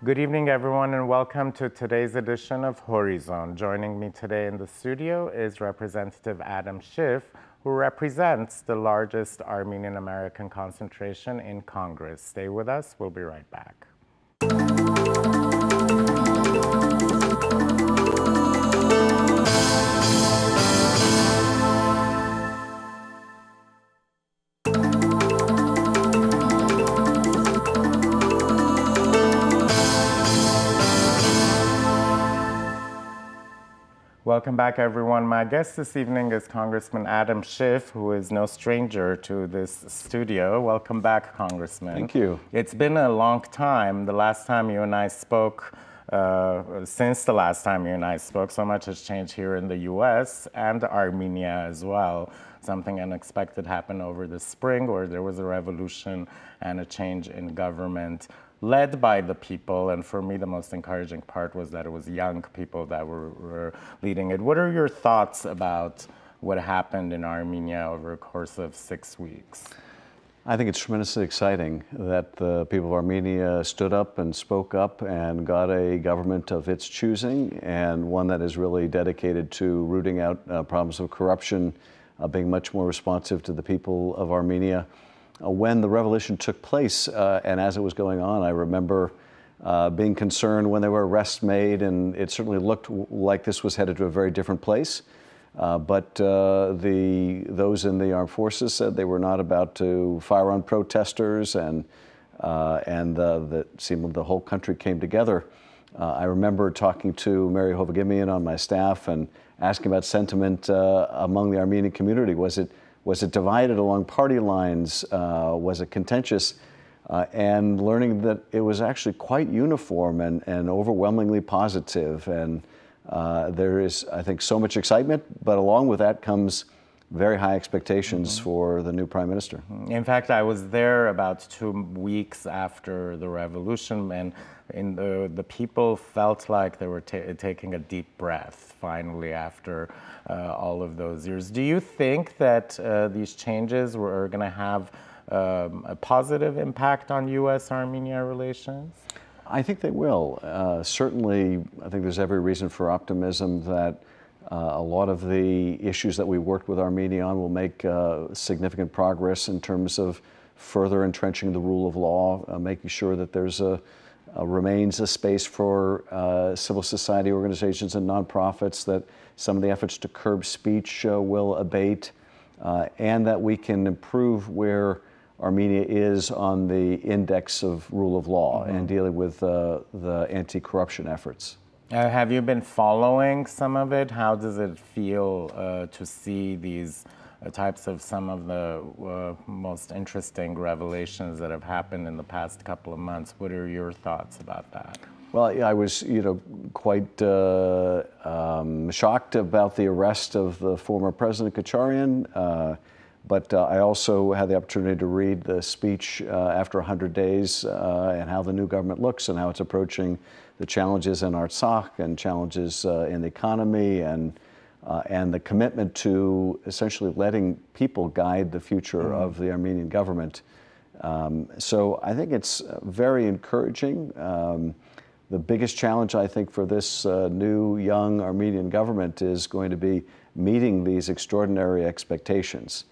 Good evening, everyone, and welcome to today's edition of Horizon. Joining me today in the studio is Representative Adam Schiff, who represents the largest Armenian American concentration in Congress. Stay with us. We'll be right back. Welcome back, everyone. My guest this evening is Congressman Adam Schiff, who is no stranger to this studio. Welcome back, Congressman. Thank you. It's been a long time. The last time you and I spoke, since the last time you and I spoke, so much has changed here in the U.S. and Armenia as well. Something unexpected happened over the spring, where there was a revolution and a change in government led by the people, and for me the most encouraging part was that it was young people that were leading it. What are your thoughts about what happened in Armenia over a course of 6 weeks? I think it's tremendously exciting that the people of Armenia stood up and spoke up and got a government of its choosing, and one that is really dedicated to rooting out problems of corruption, being much more responsive to the people of Armenia. When the revolution took place and as it was going on, I remember being concerned when there were arrests made, and it certainly looked like this was headed to a very different place. But those in the armed forces said they were not about to fire on protesters, and it seemed the whole country came together. I remember talking to Mary Hovagimian on my staff and asking about sentiment among the Armenian community. Was it divided along party lines? Was it contentious? And learning that it was actually quite uniform and overwhelmingly positive. And there is, I think, so much excitement, but along with that comes very high expectations for the new prime minister. In fact, I was there about 2 weeks after the revolution, and the people felt like they were taking a deep breath finally after all of those years. Do you think that these changes are going to have a positive impact on U.S.-Armenia relations? I think they will. Certainly, I think there's every reason for optimism that a lot of the issues that we worked with Armenia on will make significant progress in terms of further entrenching the rule of law, making sure that there's remains a space for civil society organizations and nonprofits, that some of the efforts to curb speech will abate, and that we can improve where Armenia is on the index of rule of law and dealing with the anti-corruption efforts. Have you been following some of it? How does it feel to see these types of some of the most interesting revelations that have happened in the past couple of months? What are your thoughts about that? Well, I was, quite shocked about the arrest of the former President Kacharyan, but I also had the opportunity to read the speech after 100 days and how the new government looks and how it's approaching the challenges in Artsakh and challenges in the economy, and the commitment to essentially letting people guide the future of the Armenian government. So I think it's very encouraging. The biggest challenge, I think, for this new, young Armenian government is going to be meeting these extraordinary expectations.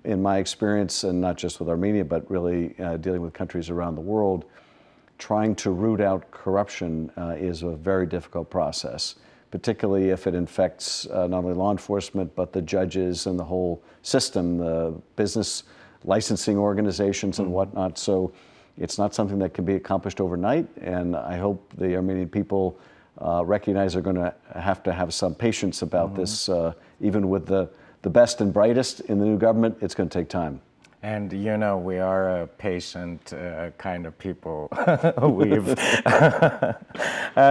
In my experience, and not just with Armenia, but really dealing with countries around the world, trying to root out corruption is a very difficult process, particularly if it infects not only law enforcement, but the judges and the whole system, the business licensing organizations and whatnot. So it's not something that can be accomplished overnight, and I hope the Armenian people recognize they're going to have some patience about this. Even with the best and brightest in the new government, it's going to take time. And we are a patient kind of people.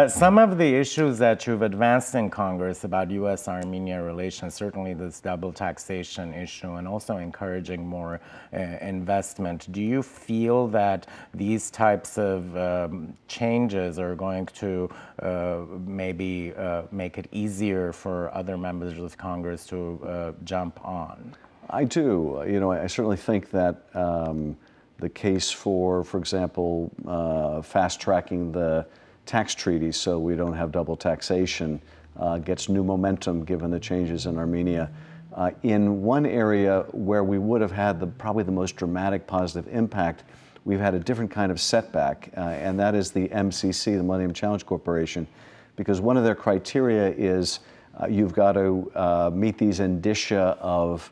Some of the issues that you've advanced in Congress about U.S.-Armenia relations, certainly this double taxation issue, and also encouraging more investment. Do you feel that these types of changes are going to maybe make it easier for other members of Congress to jump on? I do. I certainly think that the case for example, fast-tracking the tax treaty so we don't have double taxation gets new momentum given the changes in Armenia. In one area where we would have had probably the most dramatic positive impact, we've had a different kind of setback, and that is the MCC, the Millennium Challenge Corporation, because one of their criteria is you've got to meet these indicia of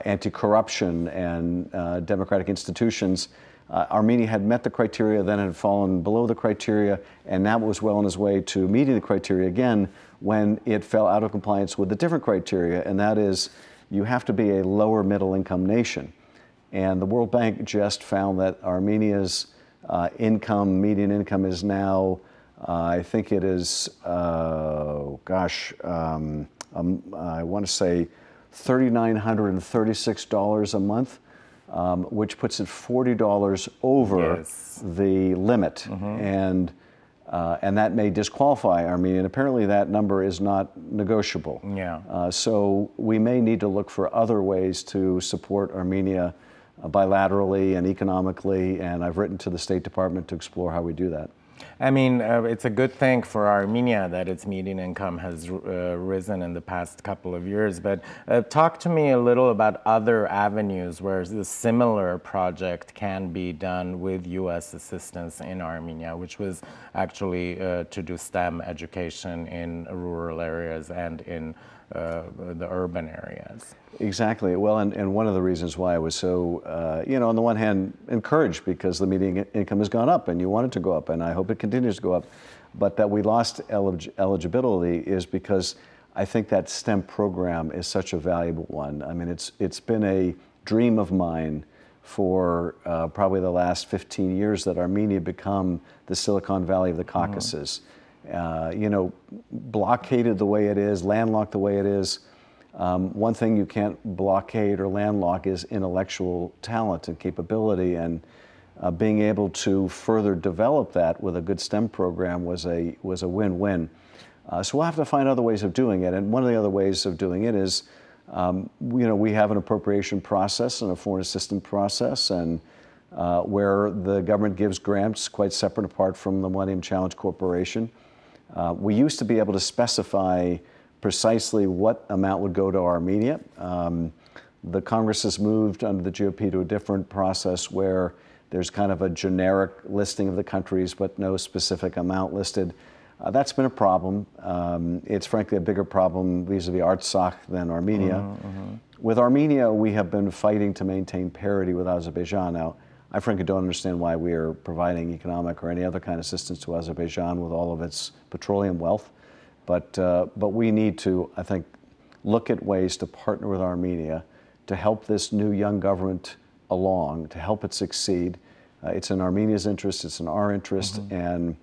anti-corruption and democratic institutions. Armenia had met the criteria, then had fallen below the criteria, and now it was well on its way to meeting the criteria again when it fell out of compliance with a different criteria, and that is you have to be a lower middle income nation. And the World Bank just found that Armenia's median income is now, I think it is, I want to say $3,936 a month, which puts it $40 over the limit. And that may disqualify Armenia. And apparently that number is not negotiable. So we may need to look for other ways to support Armenia bilaterally and economically, and I've written to the State Department to explore how we do that. I mean, it's a good thing for Armenia that its median income has risen in the past couple of years, but talk to me a little about other avenues where a similar project can be done with U.S. assistance in Armenia, which was actually to do STEM education in rural areas and in the urban areas. Exactly. Well, and one of the reasons why I was so, on the one hand, encouraged because the median income has gone up and you want it to go up, and I hope it continues to go up, but that we lost eligibility is because I think that STEM program is such a valuable one. I mean, it's been a dream of mine for probably the last 15 years that Armenia become the Silicon Valley of the Caucasus. Blockaded the way it is, landlocked the way it is. One thing you can't blockade or landlock is intellectual talent and capability, and being able to further develop that with a good STEM program was a win-win. So we'll have to find other ways of doing it, and one of the other ways of doing it is, we have an appropriation process and a foreign assistance process, and where the government gives grants quite separate apart from the Millennium Challenge Corporation. We used to be able to specify precisely what amount would go to Armenia. The Congress has moved under the GOP to a different process where there's kind of a generic listing of the countries but no specific amount listed. That's been a problem. It's frankly a bigger problem vis-a-vis Artsakh than Armenia. With Armenia, we have been fighting to maintain parity with Azerbaijan. Now, I frankly don't understand why we are providing economic or any other kind of assistance to Azerbaijan with all of its petroleum wealth. But we need to, I think, look at ways to partner with Armenia to help this new young government along, to help it succeed. It's in Armenia's interest, it's in our interest, and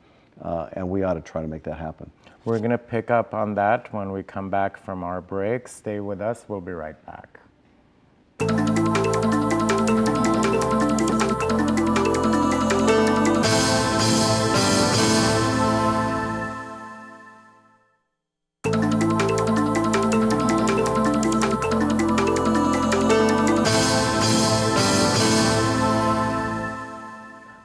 we ought to try to make that happen. We're going to pick up on that when we come back from our break. Stay with us. We'll be right back.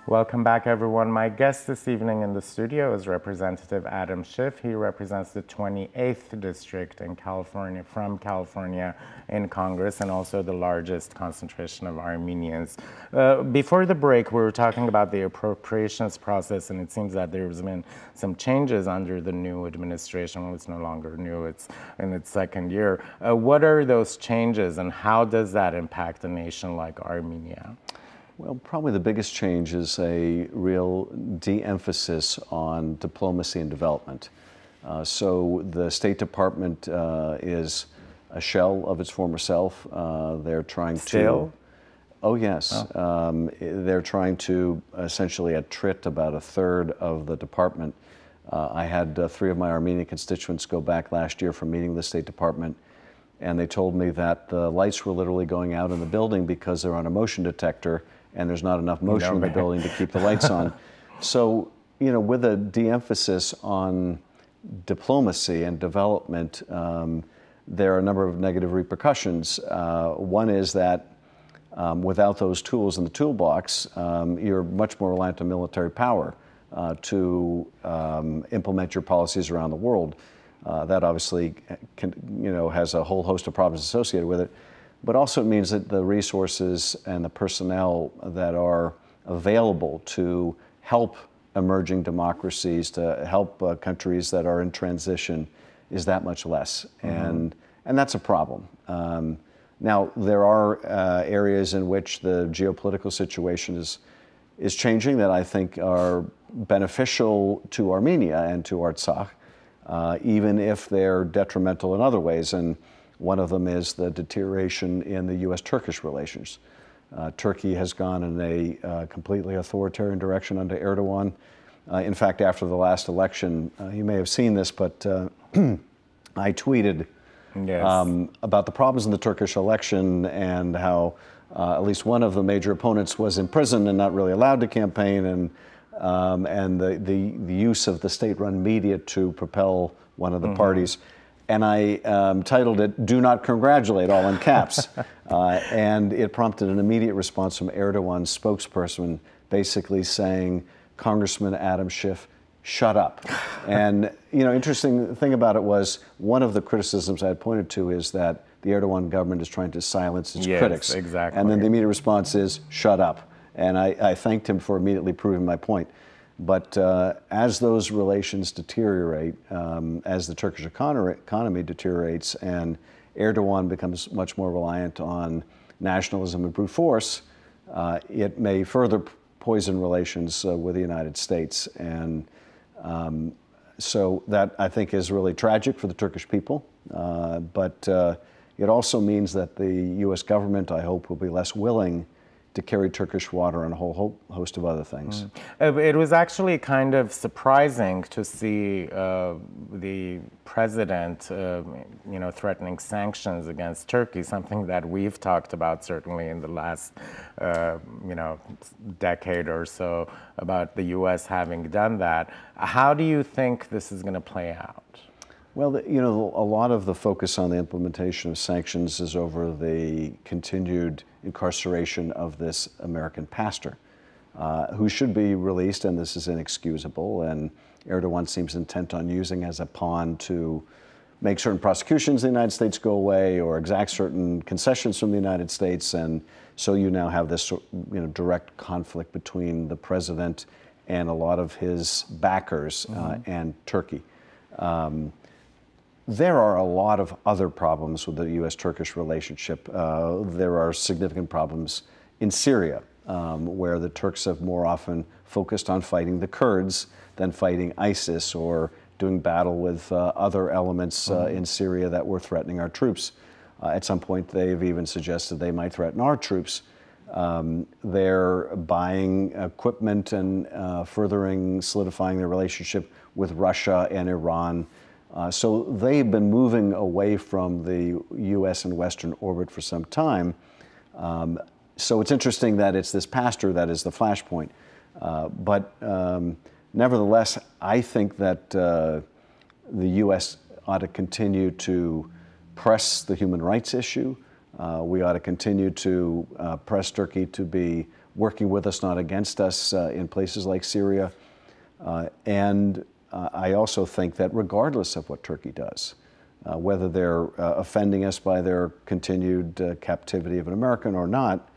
Welcome back, everyone. My guest this evening in the studio is Representative Adam Schiff. He represents the 28th District in California, from California in Congress, and also the largest concentration of Armenians. Before the break, we were talking about the appropriations process, and it seems that there's been some changes under the new administration. Well, it's no longer new, it's in its second year. What are those changes, and how does that impact a nation like Armenia? Well, probably the biggest change is a real de-emphasis on diplomacy and development. So the State Department is a shell of its former self. They're trying to... Oh, yes. Oh. They're trying to essentially attrit about a third of the department. I had 3 of my Armenian constituents go back last year from meeting with the State Department, and they told me that the lights were literally going out in the building because they're on a motion detector, and there's not enough motion in the building to keep the lights on. So, with a de-emphasis on diplomacy and development, there are a number of negative repercussions. One is that Without those tools in the toolbox, you're much more reliant on military power to implement your policies around the world. That obviously has a whole host of problems associated with it, but also it means that the resources and the personnel that are available to help emerging democracies, to help countries that are in transition, is that much less, and that's a problem. Now, there are areas in which the geopolitical situation is changing that I think are beneficial to Armenia and to Artsakh, even if they're detrimental in other ways. And one of them is the deterioration in the U.S.-Turkish relations. Turkey has gone in a completely authoritarian direction under Erdogan. In fact, after the last election, you may have seen this, but I tweeted about the problems in the Turkish election and how at least one of the major opponents was in prison and not really allowed to campaign, and the use of the state-run media to propel one of the parties. And I titled it, "Do Not Congratulate," all in caps. And it prompted an immediate response from Erdogan's spokesperson, basically saying, "Congressman Adam Schiff, shut up." And, interesting thing about it was, one of the criticisms I had pointed to is that the Erdogan government is trying to silence its critics. Exactly. And then the immediate response is, "Shut up." And I thanked him for immediately proving my point. But as those relations deteriorate, as the Turkish economy deteriorates, and Erdogan becomes much more reliant on nationalism and brute force, it may further poison relations with the United States. And so that, I think, is really tragic for the Turkish people. But it also means that the U.S. government, I hope, will be less willing to carry Turkish water and a whole host of other things. It was actually kind of surprising to see the president, threatening sanctions against Turkey, something that we've talked about certainly in the last, decade or so, about the U.S. having done that. How do you think this is going to play out? Well, a lot of the focus on the implementation of sanctions is over the continued incarceration of this American pastor, who should be released, and this is inexcusable. And Erdogan seems intent on using as a pawn to make certain prosecutions in the United States go away or exact certain concessions from the United States. And so you now have this direct conflict between the president and a lot of his backers and Turkey. There are a lot of other problems with the U.S.-Turkish relationship. There are significant problems in Syria, where the Turks have more often focused on fighting the Kurds than fighting ISIS or doing battle with other elements in Syria that were threatening our troops. At some point, they've even suggested they might threaten our troops. They're buying equipment and solidifying their relationship with Russia and Iran. So they've been moving away from the U.S. and Western orbit for some time. So it's interesting that it's this pastor that is the flashpoint. But nevertheless, I think that the U.S. ought to continue to press the human rights issue. We ought to continue to press Turkey to be working with us, not against us, in places like Syria. And I also think that regardless of what Turkey does, whether they're offending us by their continued captivity of an American or not,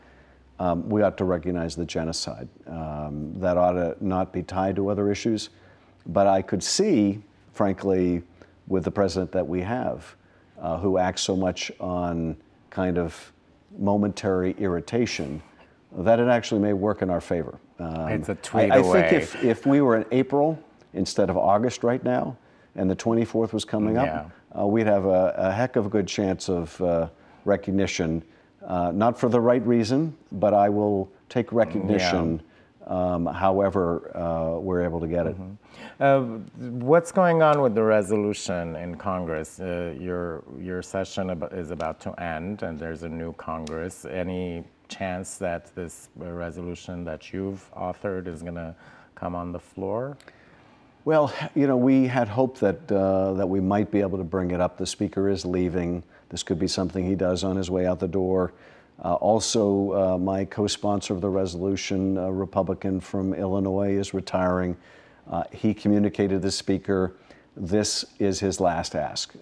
we ought to recognize the genocide. That ought to not be tied to other issues. But I could see, frankly, with the president that we have, who acts so much on kind of momentary irritation, that it actually may work in our favor. It's a tweet I away. think if we were in April instead of August right now, and the 24th was coming up, we'd have a heck of a good chance of recognition, not for the right reason, but I will take recognition however we're able to get it. What's going on with the resolution in Congress? Your session is about to end, and there's a new Congress. Any chance that this resolution that you've authored is going to come on the floor? Well, we had hoped that we might be able to bring it up. The speaker is leaving. This could be something he does on his way out the door. Also, my co-sponsor of the resolution, a Republican from Illinois, is retiring. He communicated to the Speaker this is his last ask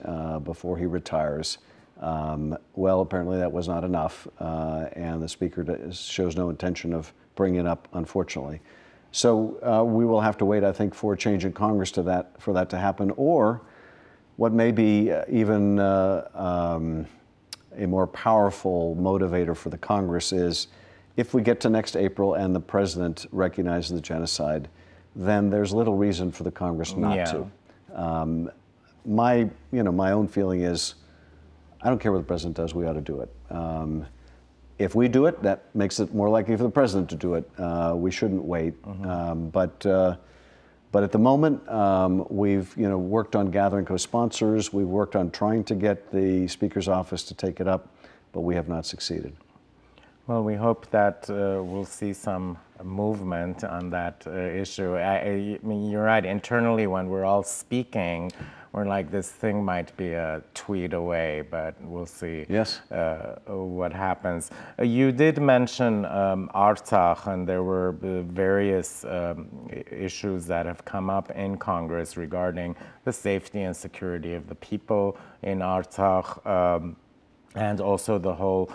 before he retires. Well, apparently that was not enough, and the Speaker shows no intention of bringing it up, unfortunately. So we will have to wait, I think, for a change in Congress for that to happen, or what may be even a more powerful motivator for the Congress is if we get to next April and the President recognizes the genocide, then there's little reason for the Congress not to. My own feeling is, I don't care what the President does, we ought to do it. If we do it, that makes it more likely for the President to do it. We shouldn't wait. But at the moment, we've worked on gathering co-sponsors. We've worked on trying to get the Speaker's office to take it up, but we have not succeeded. Well, we hope that we'll see some movement on that issue. I mean, you're right. Internally, when we're all speaking, we're like, this thing might be a tweet away, but we'll see what happens. You did mention Artsakh, and there were various issues that have come up in Congress regarding the safety and security of the people in Artsakh. And also the whole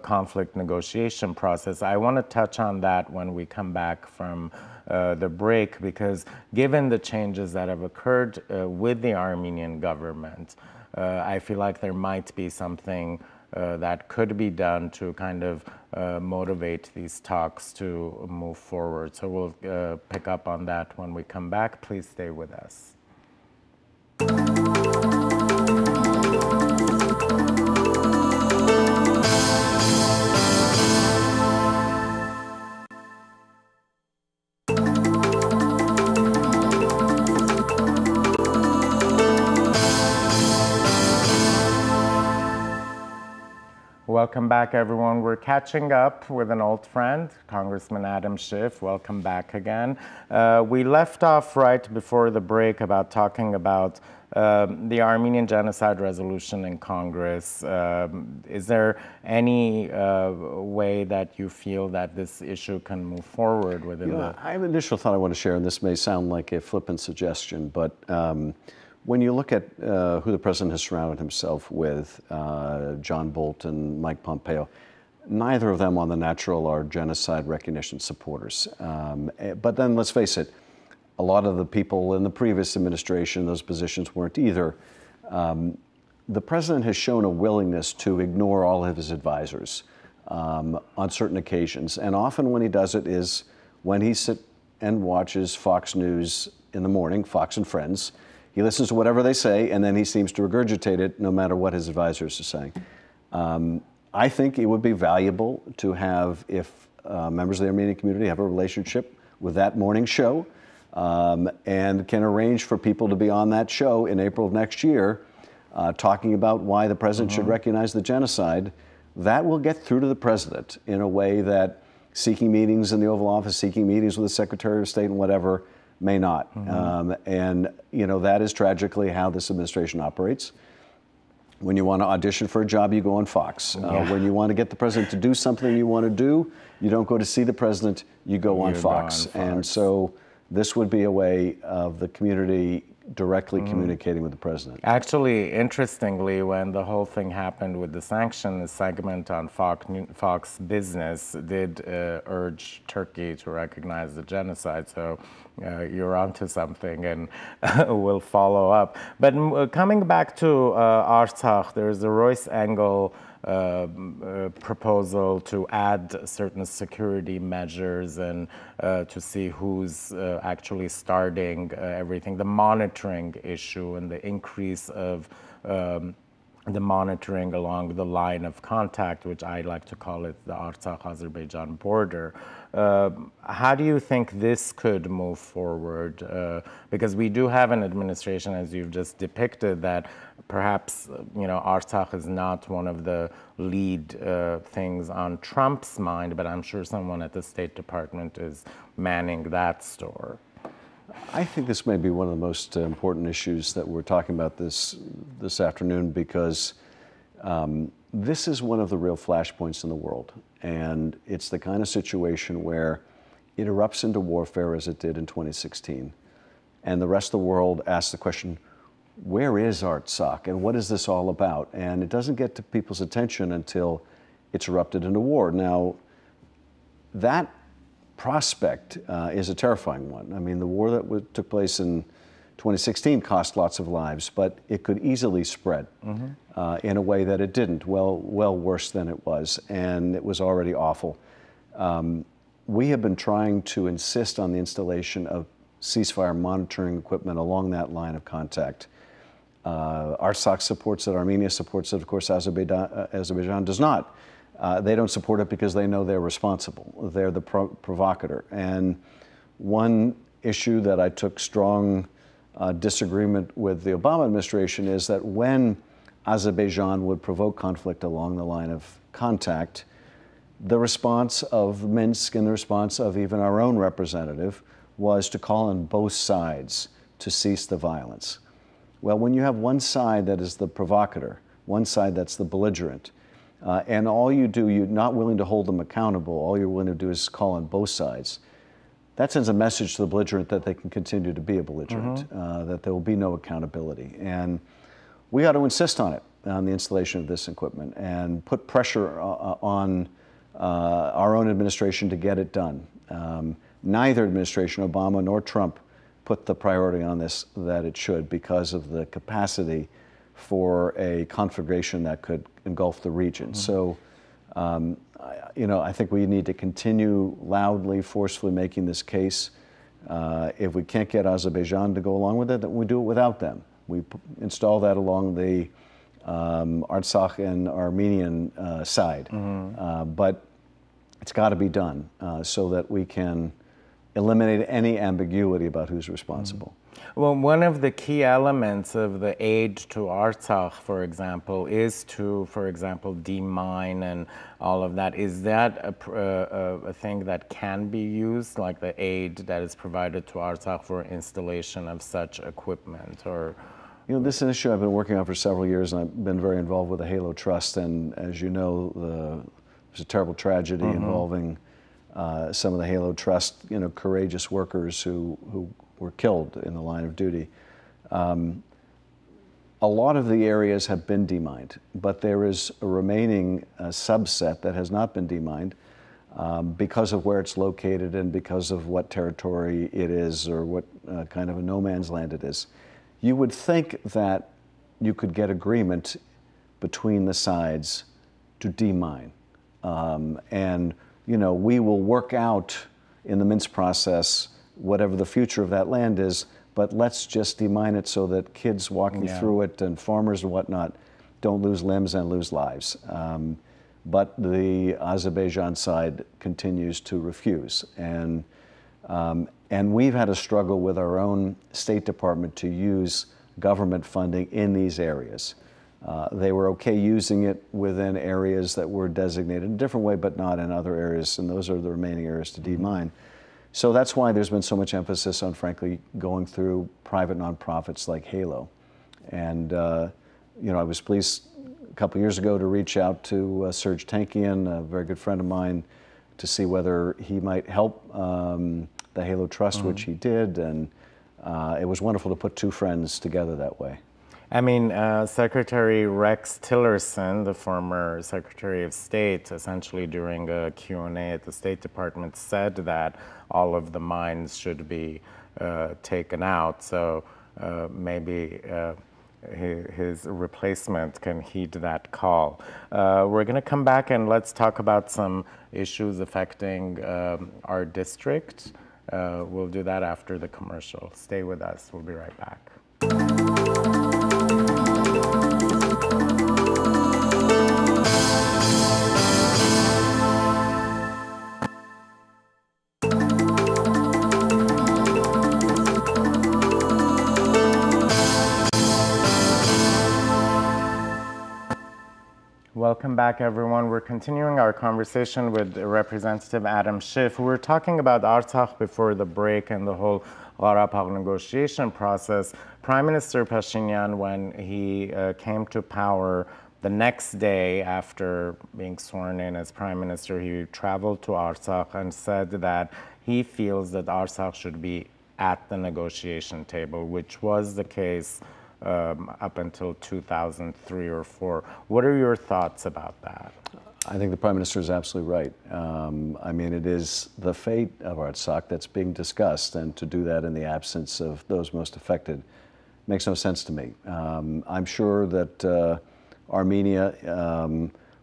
conflict negotiation process. I want to touch on that when we come back from the break, because given the changes that have occurred with the Armenian government, I feel like there might be something that could be done to kind of motivate these talks to move forward. So we'll pick up on that when we come back. Please stay with us. Welcome back, everyone. We're catching up with an old friend, Congressman Adam Schiff. Welcome back again. We left off right before the break about talking about the Armenian genocide resolution in Congress. Is there any way that you feel that this issue can move forward within I have an initial thought I want to share, and this may sound like a flippant suggestion, but when you look at who the President has surrounded himself with, John Bolton, Mike Pompeo, neither of them on the natural are genocide recognition supporters. But then let's face it, a lot of the people in the previous administration, those positions weren't either. The President has shown a willingness to ignore all of his advisors on certain occasions. And often when he does it is when he sits and watches Fox News in the morning, Fox and Friends. He listens to whatever they say, and then he seems to regurgitate it no matter what his advisors are saying. I think it would be valuable to have, if members of the Armenian community have a relationship with that morning show and can arrange for people to be on that show in April of next year talking about why the President should recognize the genocide, that will get through to the President in a way that seeking meetings in the Oval Office, seeking meetings with the Secretary of State and whatever, may not. And that is tragically how this administration operates. When you want to audition for a job, you go on Fox. When you want to get the President to do something you want to do, you don't go to see the President, you go on Fox. And so this would be a way of the community directly communicating with the President. Actually, interestingly, when the whole thing happened with the sanctions, segment on Fox Business did urge Turkey to recognize the genocide. So you're onto something, and we'll follow up. But coming back to Artsakh, there's a Royce Engel proposal to add certain security measures and to see who's actually starting everything, the monitoring issue and the increase of the monitoring along the line of contact, which I like to call it the Artsakh-Azerbaijan border. How do you think this could move forward? Because we do have an administration, as you've just depicted, that perhaps Artsakh is not one of the lead things on Trump's mind, but I'm sure someone at the State Department is manning that store. I think this may be one of the most important issues that we're talking about this afternoon, because This is one of the real flashpoints in the world, and it's the kind of situation where it erupts into warfare as it did in 2016, and the rest of the world asks the question, where is Artsakh, and what is this all about? And it doesn't get to people's attention until it's erupted into war. Now, that prospect is a terrifying one. I mean, the war that took place in 2016 cost lots of lives, but it could easily spread in a way that it didn't, well worse than it was, and it was already awful. We have been trying to insist on the installation of ceasefire monitoring equipment along that line of contact. Artsakh supports it, Armenia supports it, of course Azerbaijan does not. They don't support it because they know they're responsible. They're the provocateur. And one issue that I took strong disagreement with the Obama administration is that when Azerbaijan would provoke conflict along the line of contact, the response of Minsk and the response of even our own representative was to call on both sides to cease the violence. Well, when you have one side that is the provocateur, one side that's the belligerent, and all you do, you're not willing to hold them accountable, all you're willing to do is call on both sides, that sends a message to the belligerent that they can continue to be a belligerent, that there will be no accountability. And we ought to insist on it, on the installation of this equipment, and put pressure on our own administration to get it done. Neither administration, Obama nor Trump, put the priority on this that it should because of the capacity for a conflagration that could engulf the region. So, you know, I think we need to continue loudly, forcefully making this case. If we can't get Azerbaijan to go along with it, then we do it without them. We install that along the Artsakh and Armenian side. But it's got to be done so that we can eliminate any ambiguity about who's responsible. Well, one of the key elements of the aid to Artsakh, for example, is to, for example, demine and all of that. Is that a thing that can be used, like the aid that is provided to Artsakh for installation of such equipment? Or, you know, this is an issue I've been working on for several years, and I've been very involved with the Halo Trust. And as you know, there's a terrible tragedy involving some of the Halo Trust, you know, courageous workers who were killed in the line of duty. A lot of the areas have been demined, but there is a remaining subset that has not been demined because of where it's located and because of what territory it is or what kind of a no man's land it is. You would think that you could get agreement between the sides to demine. And, you know, we will work out in the Minsk process whatever the future of that land is, but let's just demine it so that kids walking through it and farmers and whatnot don't lose limbs and lose lives. But the Azerbaijan side continues to refuse. And we've had a struggle with our own State Department to use government funding in these areas. They were okay using it within areas that were designated in a different way, but not in other areas, and those are the remaining areas to demine. So that's why there's been so much emphasis on, frankly, going through private nonprofits like Halo. And, you know, I was pleased a couple years ago to reach out to Serge Tankian, a very good friend of mine, to see whether he might help the Halo Trust, which he did. And it was wonderful to put two friends together that way. I mean, Secretary Rex Tillerson, the former Secretary of State, essentially during a Q&A at the State Department said that all of the mines should be taken out. So maybe his replacement can heed that call. We're going to come back and let's talk about some issues affecting our district. We'll do that after the commercial. Stay with us. We'll be right back. Welcome back, everyone. We're continuing our conversation with Representative Adam Schiff. We were talking about Artsakh before the break and the whole Karabakh negotiation process. Prime Minister Pashinyan, when he came to power, the next day after being sworn in as prime minister, he traveled to Artsakh and said that he feels that Artsakh should be at the negotiation table, which was the case up until 2003 or 4. What are your thoughts about that? I think the Prime Minister is absolutely right. I mean, it is the fate of Artsakh that's being discussed, and to do that in the absence of those most affected makes no sense to me. I'm sure that Armenia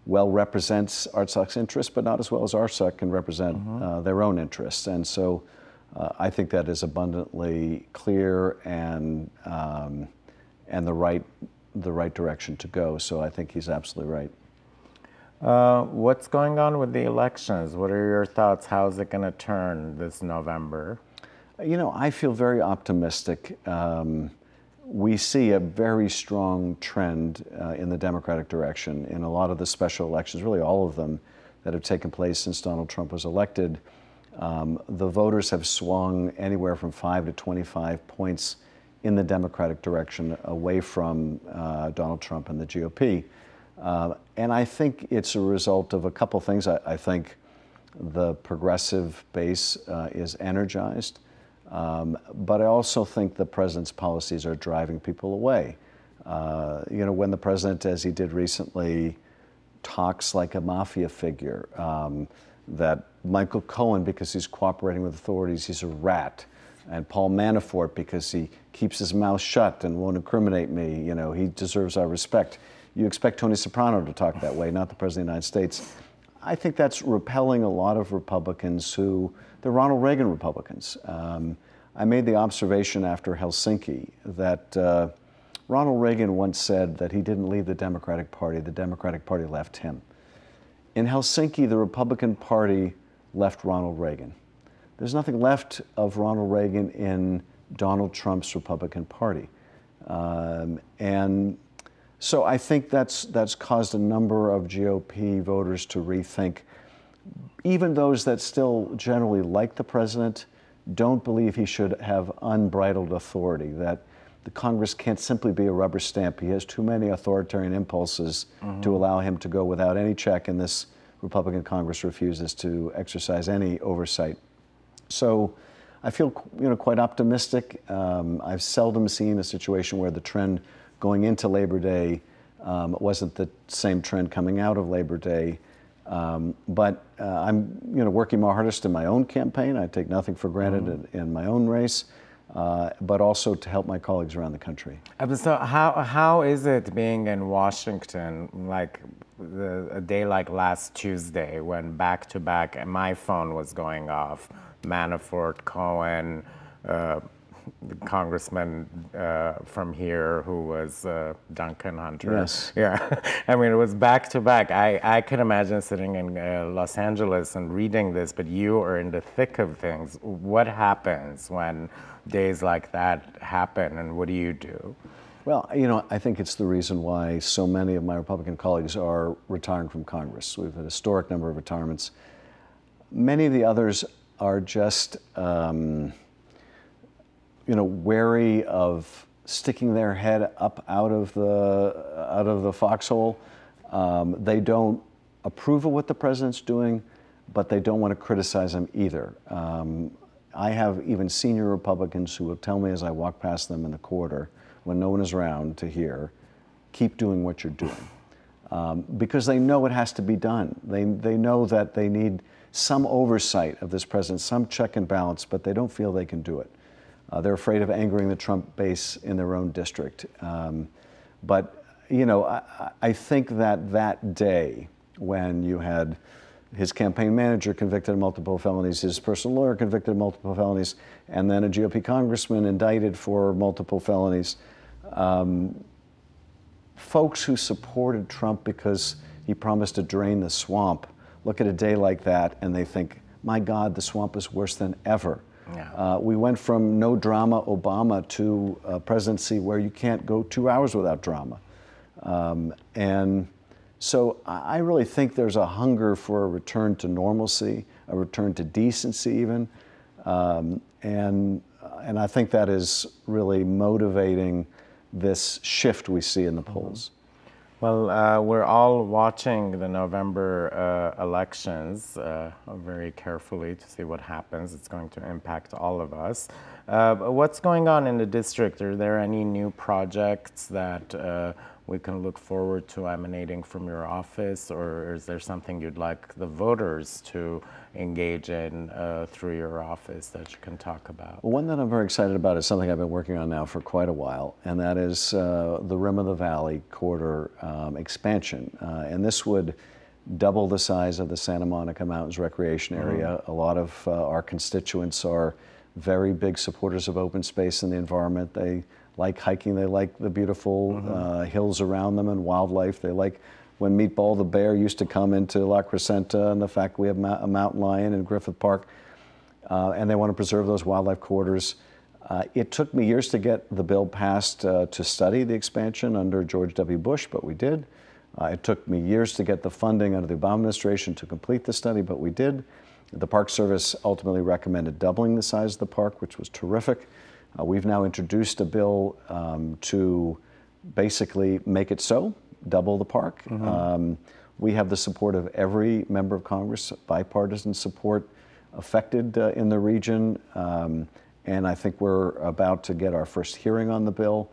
well represents Artsakh's interests, but not as well as Artsakh can represent their own interests. And so I think that is abundantly clear and the right direction to go. So I think he's absolutely right. What's going on with the elections? What are your thoughts? How's it going to turn this November? You know, I feel very optimistic. We see a very strong trend in the Democratic direction in a lot of the special elections, really all of them that have taken place since Donald Trump was elected. The voters have swung anywhere from 5 to 25 points in the Democratic direction away from Donald Trump and the GOP. And I think it's a result of a couple things. I think the progressive base is energized, but I also think the president's policies are driving people away. You know, when the president, as he did recently, talks like a mafia figure, that Michael Cohen, because he's cooperating with authorities, he's a rat, and Paul Manafort, because he keeps his mouth shut and won't incriminate me, you know, he deserves our respect. You expect Tony Soprano to talk that way, not the President of the United States. I think that's repelling a lot of Republicans who, they're Ronald Reagan Republicans. I made the observation after Helsinki that Ronald Reagan once said that he didn't leave the Democratic Party left him. In Helsinki, the Republican Party left Ronald Reagan. There's nothing left of Ronald Reagan in Donald Trump's Republican Party. And so I think that's caused a number of GOP voters to rethink. Even those that still generally like the president don't believe he should have unbridled authority, that the Congress can't simply be a rubber stamp. He has too many authoritarian impulses to allow him to go without any check, and this Republican Congress refuses to exercise any oversight. So I feel, you know, quite optimistic. I've seldom seen a situation where the trend going into Labor Day wasn't the same trend coming out of Labor Day. But I'm, you know, working my hardest in my own campaign. I take nothing for granted in my own race, but also to help my colleagues around the country. So how is it being in Washington, like a day like last Tuesday when back-to-back my phone was going off, Manafort, Cohen, the congressman from here who was Duncan Hunter. Yes. Yeah. I mean, it was back to back. I could imagine sitting in Los Angeles and reading this, but you are in the thick of things. What happens when days like that happen, and what do you do? Well, you know, I think it's the reason why so many of my Republican colleagues are retiring from Congress. We've had a historic number of retirements. Many of the others are just you know, wary of sticking their head up out of the foxhole. They don't approve of what the president's doing, but they don't want to criticize him either. I have even senior Republicans who will tell me as I walk past them in the corridor, when no one is around to hear, keep doing what you're doing. Because they know it has to be done. They know that they need some oversight of this president, some check and balance, but they don't feel they can do it. They're afraid of angering the Trump base in their own district. But, you know, I think that day when you had his campaign manager convicted of multiple felonies, his personal lawyer convicted of multiple felonies, and then a GOP congressman indicted for multiple felonies, folks who supported Trump because he promised to drain the swamp look at a day like that and they think, my God, the swamp is worse than ever. Yeah. We went from no drama Obama to a presidency where you can't go 2 hours without drama. And so I really think there's a hunger for a return to normalcy, a return to decency even. And I think that is really motivating this shift we see in the polls. Well, we're all watching the November elections very carefully to see what happens. It's going to impact all of us. What's going on in the district? Are there any new projects that we can look forward to emanating from your office, or is there something you'd like the voters to engage in through your office that you can talk about? Well, one that I'm very excited about is something I've been working on now for quite a while, and that is the Rim of the Valley corridor expansion. And this would double the size of the Santa Monica Mountains recreation area. A lot of our constituents are very big supporters of open space and the environment. They like hiking, they like the beautiful hills around them and wildlife. They like when Meatball the bear used to come into La Crescenta and the fact we have a mountain lion in Griffith Park. And they want to preserve those wildlife corridors. It took me years to get the bill passed to study the expansion under George W. Bush, but we did. It took me years to get the funding under the Obama administration to complete the study, but we did. The Park Service ultimately recommended doubling the size of the park, which was terrific. We've now introduced a bill to basically make it so, double the park. We have the support of every member of Congress, bipartisan support affected in the region. And I think we're about to get our first hearing on the bill.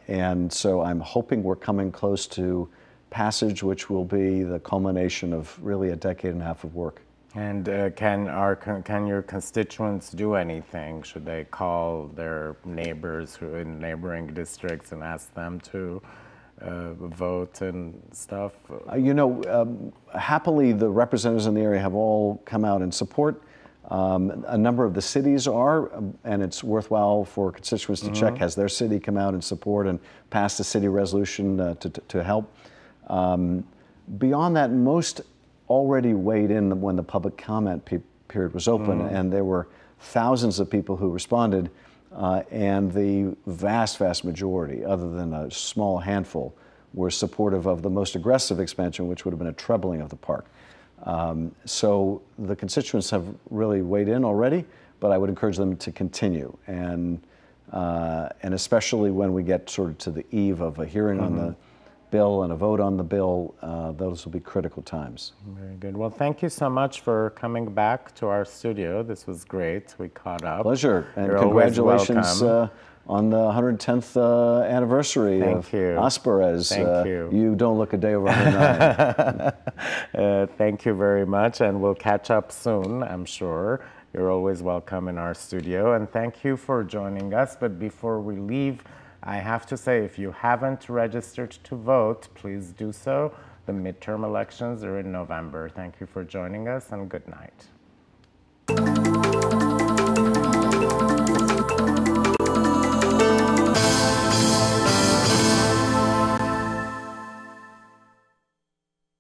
And so I'm hoping we're coming close to passage, which will be the culmination of really a decade and a half of work. And can your constituents do anything? Should they call their neighbors who are in neighboring districts and ask them to vote and stuff? Happily, the representatives in the area have all come out in support. A number of the cities are, and it's worthwhile for constituents to check, has their city come out in support and passed a city resolution to help. Beyond that, most already weighed in when the public comment period was open, and there were thousands of people who responded, and the vast majority, other than a small handful, were supportive of the most aggressive expansion, which would have been a trebling of the park. So the constituents have really weighed in already, but I would encourage them to continue, and especially when we get sort of to the eve of a hearing on the bill and a vote on the bill, those will be critical times. Very good. Well, thank you so much for coming back to our studio. This was great. We caught up. Pleasure. And You're congratulations on the 110th anniversary of Asbarez. Thank you. You don't look a day over 109. Thank you very much, and we'll catch up soon, I'm sure. You're always welcome in our studio, and thank you for joining us. But before we leave, I have to say, if you haven't registered to vote, please do so. The midterm elections are in November. Thank you for joining us, and good night.